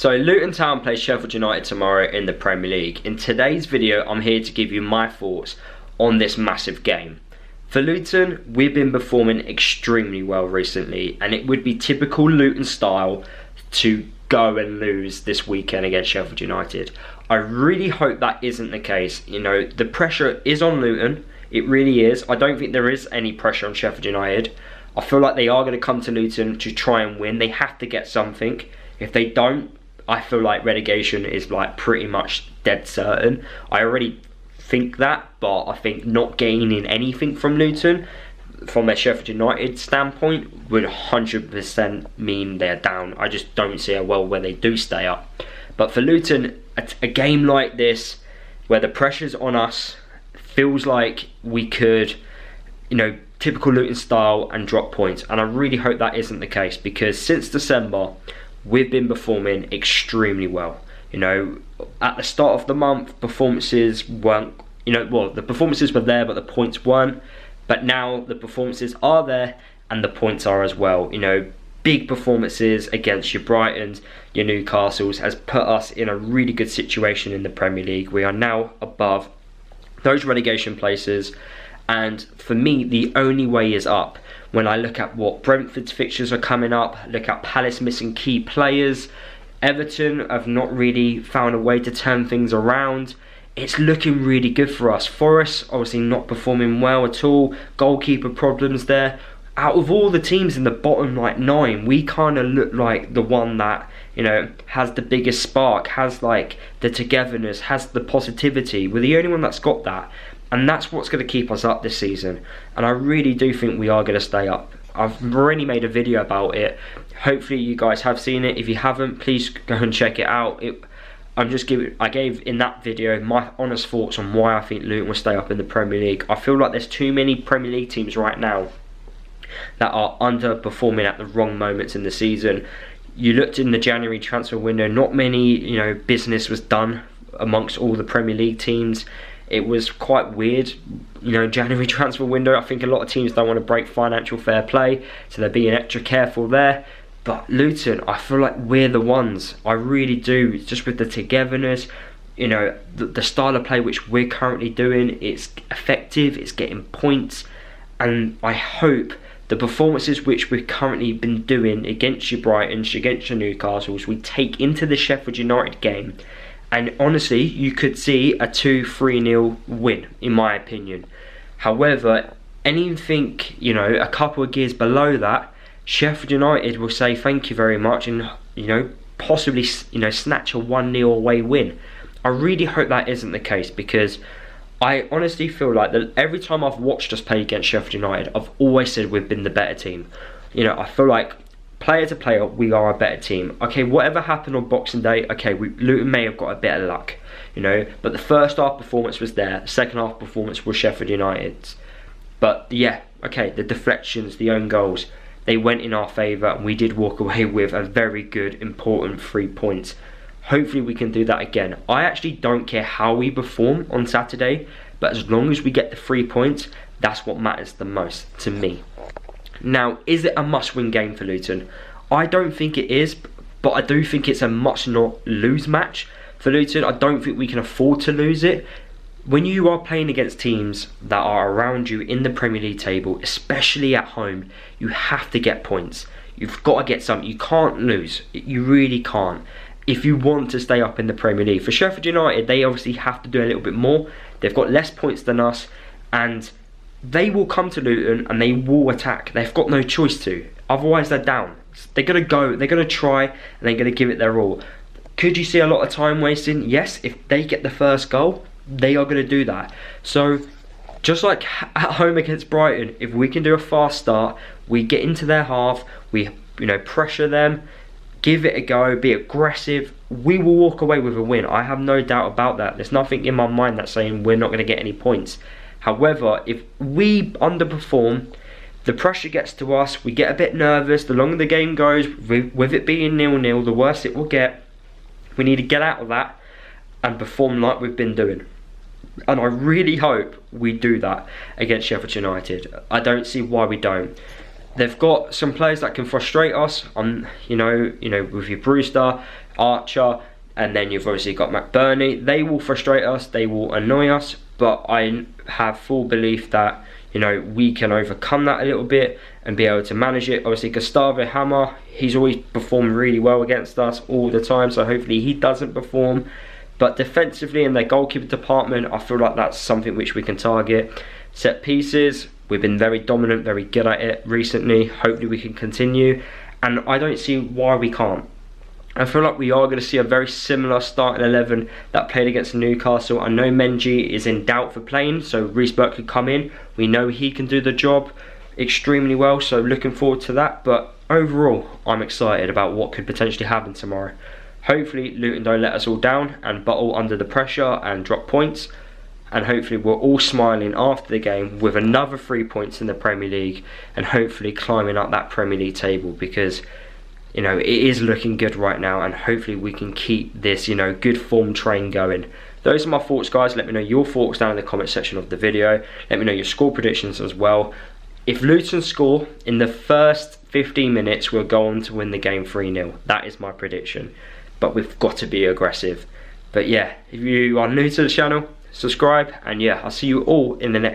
So Luton Town plays Sheffield United tomorrow in the Premier League. In today's video, I'm here to give you my thoughts on this massive game. For Luton, we've been performing extremely well recently, and it would be typical Luton style to go and lose this weekend against Sheffield United. I really hope that isn't the case. You know, the pressure is on Luton. It really is. I don't think there is any pressure on Sheffield United. I feel like they are going to come to Luton to try and win. They have to get something. If they don't, I feel like relegation is like pretty much dead certain. I already think that, but I think not gaining anything from Luton from a Sheffield United standpoint would 100% mean they're down. I just don't see a world where they do stay up. But for Luton, a game like this where the pressure's on us, feels like we could, you know, typical Luton style and drop points. And I really hope that isn't the case, because since December we've been performing extremely well. You know, at the start of the month, performances weren't, you know, well, the performances were there, but the points weren't. But now the performances are there and the points are as well. You know, big performances against your Brightons, your Newcastles has put us in a really good situation in the Premier League. We are now above those relegation places, and for me, the only way is up. When I look at what Brentford's fixtures are coming up, look at Palace missing key players, Everton have not really found a way to turn things around. It's looking really good for us. Forest obviously not performing well at all, goalkeeper problems there. Out of all the teams in the bottom like 9, we kind of look like the one that, you know, has the biggest spark, has like the togetherness, has the positivity. We're the only one that's got that. And that's what's going to keep us up this season. And I really do think we are going to stay up. I've already made a video about it. Hopefully you guys have seen it. If you haven't, please go and check it out. I gave in that video my honest thoughts on why I think Luton will stay up in the Premier League. I feel like there's too many Premier League teams right now that are underperforming at the wrong moments in the season. You looked in the January transfer window, not many, you know, business was done amongst all the Premier League teams. It was quite weird, you know, January transfer window. I think a lot of teams don't want to break financial fair play, so they're being extra careful there. But Luton, I feel like we're the ones. I really do. Just with the togetherness, you know, the style of play which we're currently doing, it's effective, it's getting points. And I hope the performances which we've currently been doing against your Brightons, against your Newcastles, we take into the Sheffield United game. And honestly, you could see a 2-3-0 win, in my opinion. However, anything, you know, a couple of gears below that, Sheffield United will say thank you very much and, you know, possibly, you know, snatch a 1-0 away win. I really hope that isn't the case, because I honestly feel like that every time I've watched us play against Sheffield United, I've always said we've been the better team. You know, I feel like player to player, we are a better team. Okay, whatever happened on Boxing Day, okay, Luton may have got a bit of luck, you know, but the first half performance was there, the second half performance was Sheffield United's. But yeah, okay, the deflections, the own goals, they went in our favour, and we did walk away with a very good, important 3 points. Hopefully we can do that again. I actually don't care how we perform on Saturday, but as long as we get the 3 points, that's what matters the most to me. Now, is it a must-win game for Luton? I don't think it is, but I do think it's a must-not-lose match for Luton. I don't think we can afford to lose it. When you are playing against teams that are around you in the Premier League table, especially at home, you have to get points. You've got to get something. You can't lose. You really can't, if you want to stay up in the Premier League. For Sheffield United, they obviously have to do a little bit more. They've got less points than us, and they will come to Luton and they will attack. They've got no choice to. Otherwise, they're down. They're going to go, they're going to try, and they're going to give it their all. Could you see a lot of time wasting? Yes, if they get the first goal, they are going to do that. So, just like at home against Brighton, if we can do a fast start, we get into their half, we, you know, pressure them, give it a go, be aggressive, we will walk away with a win. I have no doubt about that. There's nothing in my mind that's saying we're not going to get any points. However, if we underperform, the pressure gets to us, we get a bit nervous, the longer the game goes, with it being 0-0, the worse it will get. We need to get out of that and perform like we've been doing. And I really hope we do that against Sheffield United. I don't see why we don't. They've got some players that can frustrate us. You know, with your Brewster, Archer, and then you've obviously got McBurney. They will frustrate us, they will annoy us, but I have full belief that, you know, we can overcome that a little bit and be able to manage it. Obviously Gustavo Hammer, he's always performed really well against us all the time, so hopefully he doesn't perform. But defensively in their goalkeeper department, I feel like that's something which we can target. Set pieces, we've been very dominant, very good at it recently. Hopefully we can continue, and I don't see why we can't. I feel like we are going to see a very similar starting 11 that played against Newcastle. I know Menji is in doubt for playing, so Reece Burke could come in. We know he can do the job extremely well, so looking forward to that. But overall, I'm excited about what could potentially happen tomorrow. Hopefully Luton don't let us all down and bottle under the pressure and drop points. And hopefully we're all smiling after the game with another 3 points in the Premier League, and hopefully climbing up that Premier League table, because, you know, it is looking good right now, and hopefully we can keep this, you know, good form train going. Those are my thoughts, guys. Let me know your thoughts down in the comment section of the video. Let me know your score predictions as well. If Luton score in the first 15 minutes, we'll go on to win the game 3-0. That is my prediction. But we've got to be aggressive. But yeah, if you are new to the channel, subscribe, and yeah, I'll see you all in the next